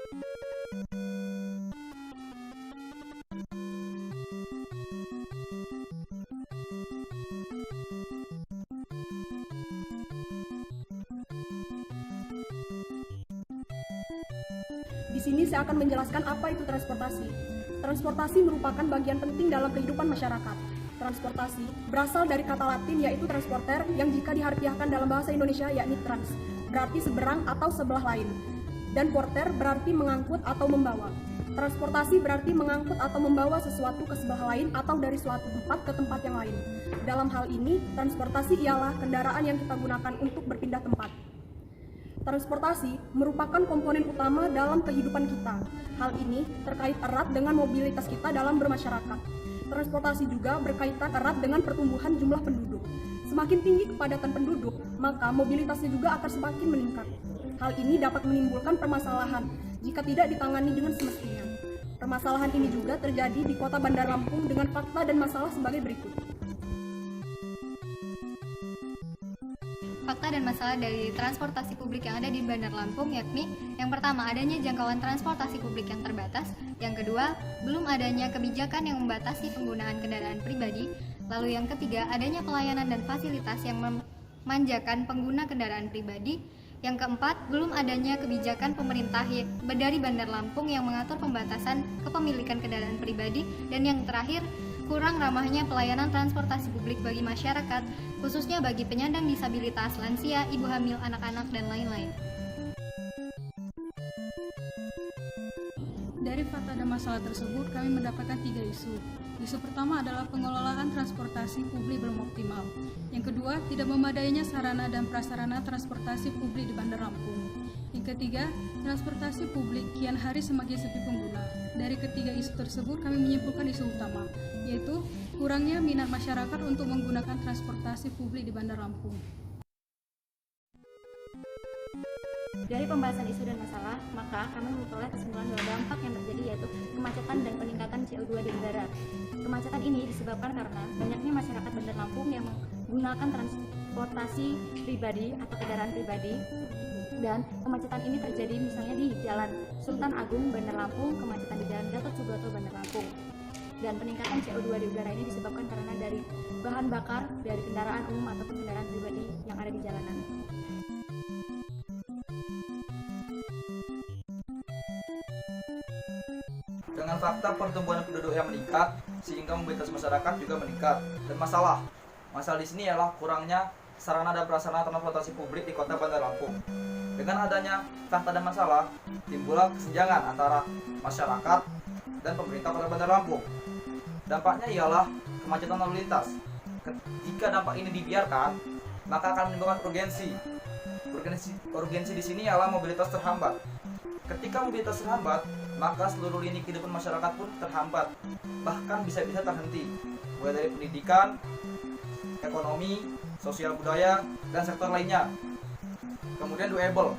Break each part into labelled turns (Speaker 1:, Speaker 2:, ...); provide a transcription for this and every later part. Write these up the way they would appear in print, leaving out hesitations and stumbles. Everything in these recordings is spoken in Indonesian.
Speaker 1: Di sini saya akan menjelaskan apa itu transportasi. Transportasi merupakan bagian penting dalam kehidupan masyarakat. Transportasi berasal dari kata Latin yaitu transporter yang jika diharfiahkan dalam bahasa Indonesia yakni trans, berarti seberang atau sebelah lain. Dan porter berarti mengangkut atau membawa. Transportasi berarti mengangkut atau membawa sesuatu ke sebelah lain atau dari suatu tempat ke tempat yang lain. Dalam hal ini, transportasi ialah kendaraan yang kita gunakan untuk berpindah tempat. Transportasi merupakan komponen utama dalam kehidupan kita. Hal ini terkait erat dengan mobilitas kita dalam bermasyarakat. Transportasi juga berkaitan erat dengan pertumbuhan jumlah penduduk. Semakin tinggi kepadatan penduduk, maka mobilitasnya juga akan semakin meningkat. Hal ini dapat menimbulkan permasalahan jika tidak ditangani dengan semestinya. Permasalahan ini juga terjadi di Kota Bandar Lampung dengan fakta dan masalah sebagai berikut.
Speaker 2: Fakta dan masalah dari transportasi publik yang ada di Bandar Lampung yakni yang pertama, adanya jangkauan transportasi publik yang terbatas. Yang kedua, belum adanya kebijakan yang membatasi penggunaan kendaraan pribadi. Lalu yang ketiga, adanya pelayanan dan fasilitas yang memanjakan pengguna kendaraan pribadi. Yang keempat, belum adanya kebijakan pemerintah dari Bandar Lampung yang mengatur pembatasan kepemilikan kendaraan pribadi. Dan yang terakhir, kurang ramahnya pelayanan transportasi publik bagi masyarakat, khususnya bagi penyandang disabilitas, lansia, ibu hamil, anak-anak, dan lain-lain.
Speaker 3: Dari fakta dan masalah tersebut, kami mendapatkan 3 isu. Isu pertama adalah pengelolaan transportasi publik belum optimal. Yang kedua, tidak memadainya sarana dan prasarana transportasi publik di Bandar Lampung. Yang ketiga, transportasi publik kian hari semakin sepi pengguna. Dari ketiga isu tersebut, kami menyimpulkan isu utama, yaitu kurangnya minat masyarakat untuk menggunakan transportasi publik di Bandar Lampung.
Speaker 4: Dari pembahasan isu dan masalah, maka kami memperoleh kesimpulan bahwa dampak yang terjadi yaitu kemacetan dan peningkatan CO2 di udara. Kemacetan ini disebabkan karena banyaknya masyarakat Bandar Lampung yang menggunakan transportasi pribadi atau kendaraan pribadi. Dan kemacetan ini terjadi misalnya di Jalan Sultan Agung Bandar Lampung, kemacetan di Jalan Gatot Subroto Bandar Lampung. Dan peningkatan CO2 di udara ini disebabkan karena dari bahan bakar dari kendaraan umum ataupun kendaraan pribadi yang ada di jalanan.
Speaker 5: Dengan fakta pertumbuhan penduduk yang meningkat, sehingga mobilitas masyarakat juga meningkat. Dan masalah di sini ialah kurangnya sarana dan prasarana transportasi publik di Kota Bandar Lampung. Dengan adanya fakta dan masalah, timbullah kesenjangan antara masyarakat dan pemerintah Kota Bandar Lampung. Dampaknya ialah kemacetan lalu lintas. Jika dampak ini dibiarkan, maka akan menimbulkan urgensi. Urgensi di sini ialah mobilitas terhambat. Ketika mobilitas terhambat, maka seluruh lini kehidupan masyarakat pun terhambat, bahkan bisa-bisa terhenti, mulai dari pendidikan, ekonomi, sosial budaya, dan sektor lainnya. Kemudian doable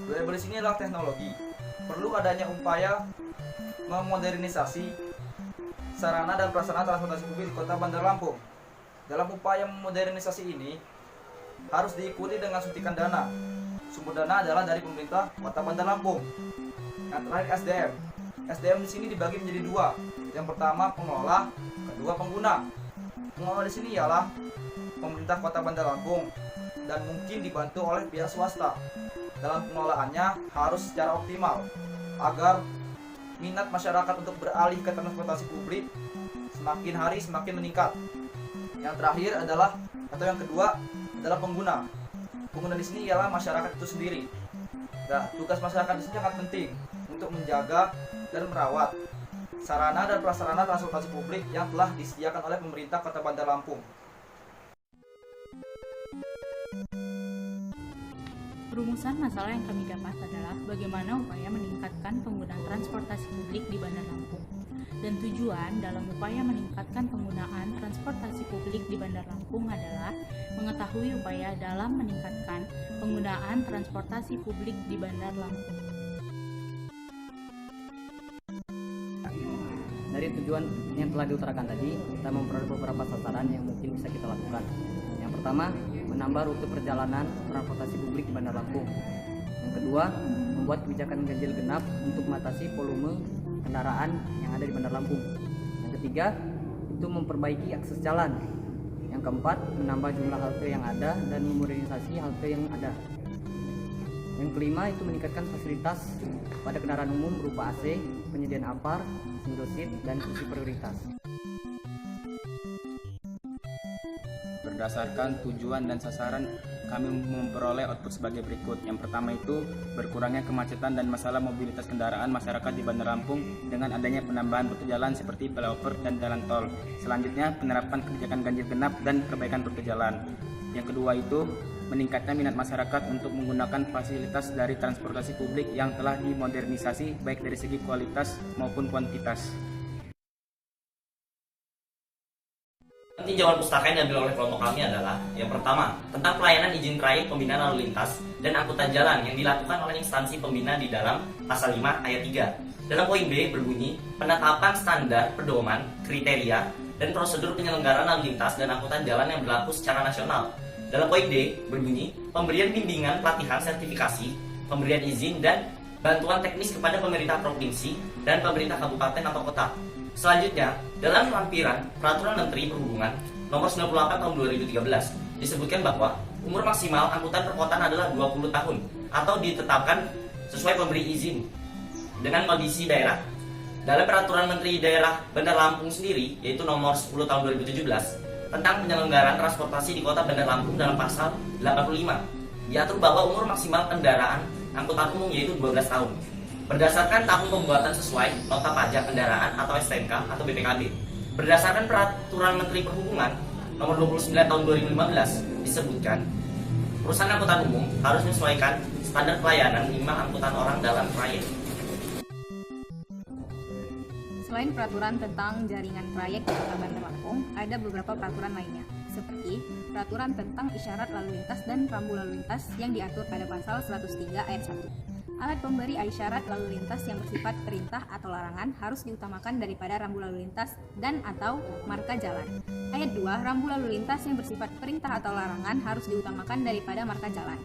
Speaker 5: di sini adalah teknologi. Perlu adanya upaya memodernisasi sarana dan prasarana transportasi publik di Kota Bandar Lampung. Dalam upaya memodernisasi ini harus diikuti dengan suntikan dana. Sumber dana adalah dari pemerintah Kota Bandar Lampung. Yang terakhir SDM. SDM di sini dibagi menjadi 2. Yang pertama pengelola, kedua pengguna. Pengelola di sini ialah pemerintah Kota Bandar Lampung dan mungkin dibantu oleh pihak swasta. Dalam pengelolaannya harus secara optimal agar minat masyarakat untuk beralih ke transportasi publik semakin hari semakin meningkat. Yang terakhir adalah yang kedua adalah pengguna. Pengguna di sini ialah masyarakat itu sendiri. Nah, tugas masyarakat di sini sangat penting untuk menjaga dan merawat sarana dan prasarana transportasi publik yang telah disediakan oleh pemerintah Kota Bandar Lampung.
Speaker 6: Rumusan masalah yang kami dapat adalah bagaimana upaya meningkatkan penggunaan transportasi publik di Bandar Lampung. Dan tujuan dalam upaya meningkatkan penggunaan transportasi publik di Bandar Lampung adalah mengetahui upaya dalam meningkatkan penggunaan transportasi publik di Bandar Lampung.
Speaker 7: Dari tujuan yang telah diutarakan tadi, kita memperoleh beberapa sasaran yang mungkin bisa kita lakukan. Yang pertama, menambah rute perjalanan transportasi publik di Bandar Lampung. Yang kedua, membuat kebijakan ganjil genap untuk mengatasi volume kendaraan yang ada di Bandar Lampung. Yang ketiga, itu memperbaiki akses jalan. Yang keempat, menambah jumlah halte yang ada dan memodernisasi halte yang ada. Yang kelima, itu meningkatkan fasilitas pada kendaraan umum berupa AC, penyediaan APAR, single seat, dan kursi prioritas.
Speaker 8: Berdasarkan tujuan dan sasaran, kami memperoleh output sebagai berikut. Yang pertama itu berkurangnya kemacetan dan masalah mobilitas kendaraan masyarakat di Bandar Lampung dengan adanya penambahan rute jalan seperti flyover dan jalan tol. Selanjutnya, penerapan kebijakan ganjil genap dan perbaikan rute jalan. Yang kedua itu meningkatnya minat masyarakat untuk menggunakan fasilitas dari transportasi publik yang telah dimodernisasi baik dari segi kualitas maupun kuantitas.
Speaker 9: Tinjauan pustaka yang diambil oleh kelompok kami adalah yang pertama, tentang pelayanan izin trayek pembinaan lalu lintas dan angkutan jalan yang dilakukan oleh instansi pembina di dalam pasal 5 ayat 3. Dalam poin B berbunyi, penetapan standar, pedoman, kriteria, dan prosedur penyelenggaraan lalu lintas dan angkutan jalan yang berlaku secara nasional. Dalam poin D berbunyi, pemberian bimbingan, pelatihan, sertifikasi, pemberian izin, dan bantuan teknis kepada pemerintah provinsi dan pemerintah kabupaten atau kota. Selanjutnya, dalam lampiran Peraturan Menteri Perhubungan Nomor 98 Tahun 2013 disebutkan bahwa umur maksimal angkutan perkotaan adalah 20 tahun atau ditetapkan sesuai pemberi izin dengan kondisi daerah. Dalam Peraturan Menteri Daerah Bandar Lampung sendiri, yaitu Nomor 10 Tahun 2017 tentang penyelenggaraan transportasi di Kota Bandar Lampung dalam pasal 85, diatur bahwa umur maksimal kendaraan angkutan umum yaitu 12 tahun. Berdasarkan tahun pembuatan sesuai nota pajak kendaraan atau STNK atau BPKB. Berdasarkan Peraturan Menteri Perhubungan Nomor 29 Tahun 2015 disebutkan, perusahaan angkutan umum harus menyesuaikan standar pelayanan minimal angkutan orang dalam trayek.
Speaker 2: Selain peraturan tentang jaringan trayek di Kota Bandar Lampung, ada beberapa peraturan lainnya, seperti peraturan tentang isyarat lalu lintas dan rambu lalu lintas yang diatur pada pasal 103 ayat 1. Alat pemberi isyarat lalu lintas yang bersifat perintah atau larangan harus diutamakan daripada rambu lalu lintas dan atau marka jalan. Ayat 2, rambu lalu lintas yang bersifat perintah atau larangan harus diutamakan daripada marka jalan.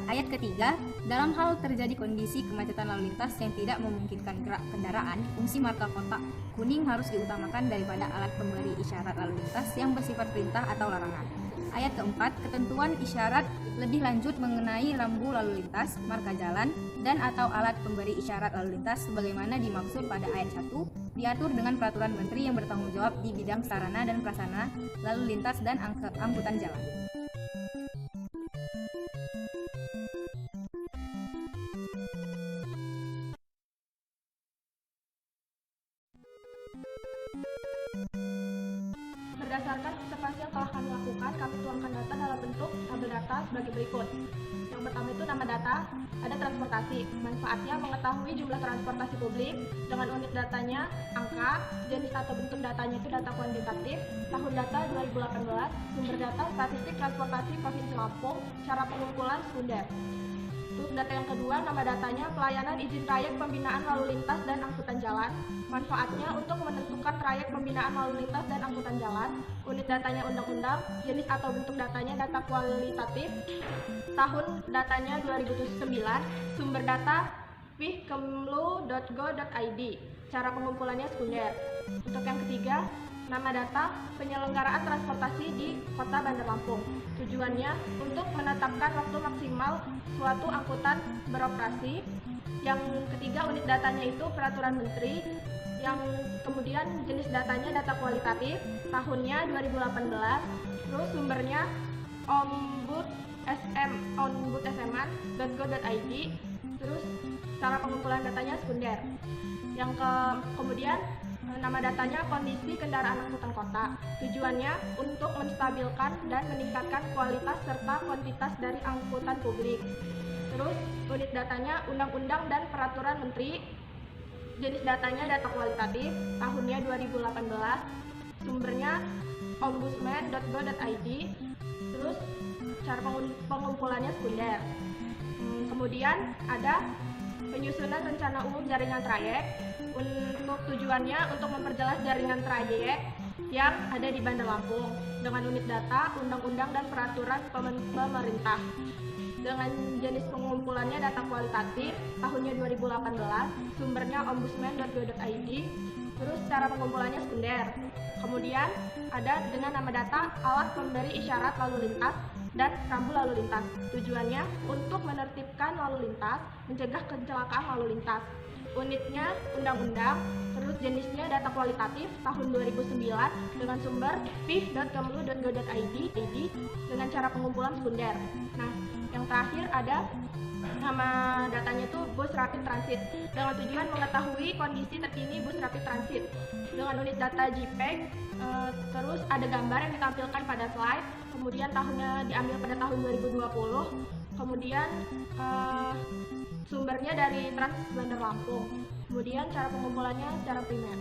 Speaker 2: Ayat ketiga, dalam hal terjadi kondisi kemacetan lalu lintas yang tidak memungkinkan gerak kendaraan, fungsi marka kotak kuning harus diutamakan daripada alat pemberi isyarat lalu lintas yang bersifat perintah atau larangan. Ayat keempat, ketentuan isyarat lebih lanjut mengenai rambu lalu lintas, marka jalan, dan atau alat pemberi isyarat lalu lintas sebagaimana dimaksud pada ayat 1, diatur dengan peraturan menteri yang bertanggung jawab di bidang sarana dan prasarana lalu lintas dan angkutan jalan.
Speaker 1: Berdasarkan observasi yang telah kami lakukan, kami tuangkan data dalam bentuk tabel data sebagai berikut. Yang pertama itu nama data, ada transportasi. Manfaatnya mengetahui jumlah transportasi publik dengan unit datanya, angka, jenis atau bentuk datanya itu data kuantitatif, tahun data 2018, sumber data statistik transportasi Provinsi Lampung, cara pengumpulan sekunder. Untuk data yang kedua, nama datanya pelayanan izin trayek pembinaan lalu lintas dan angkutan jalan. Manfaatnya untuk menentukan trayek pembinaan lalu lintas dan angkutan jalan. Unit datanya undang-undang, jenis atau bentuk datanya data kualitatif. Tahun datanya 2009, sumber data wih.kemlu.go.id. Cara pengumpulannya sekunder. Untuk yang ketiga, nama data penyelenggaraan transportasi di Kota Bandar Lampung. Tujuannya untuk menetapkan waktu maksimal suatu angkutan beroperasi. Yang ketiga, unit datanya itu peraturan menteri. Yang kemudian jenis datanya data kualitatif, tahunnya 2018. Terus sumbernya ombudsman.go.id. Terus cara pengumpulan datanya sekunder. Yang kemudian nama datanya kondisi kendaraan angkutan kota. Tujuannya untuk menstabilkan dan meningkatkan kualitas serta kuantitas dari angkutan publik. Terus unit datanya undang-undang dan peraturan menteri. Jenis datanya data kualitatif, tahunnya 2018. Sumbernya ombudsman.go.id. Terus cara pengumpulannya sekunder. Kemudian ada penyusunan rencana umum jaringan trayek. Untuk tujuannya untuk memperjelas jaringan trayek yang ada di Bandar Lampung dengan unit data, undang-undang dan peraturan pemerintah.
Speaker 10: Dengan jenis pengumpulannya data kualitatif, tahunnya 2018, sumbernya ombudsman.go.id, terus cara pengumpulannya sekunder. Kemudian ada dengan nama data alat pemberi isyarat lalu lintas dan rambu lalu lintas. Tujuannya untuk menertibkan lalu lintas, mencegah kecelakaan lalu lintas. Unitnya undang-undang, terus jenisnya data kualitatif tahun 2009 dengan sumber pif.kemlu.go.id dengan cara pengumpulan sekunder. Nah, yang terakhir ada nama datanya itu bus rapid transit dengan tujuan mengetahui kondisi terkini bus rapid transit dengan unit data JPEG. Terus ada gambar yang ditampilkan pada slide, kemudian tahunnya diambil pada tahun 2020, kemudian sumbernya dari Trans Bandar Lampung, kemudian cara pengumpulannya secara primer.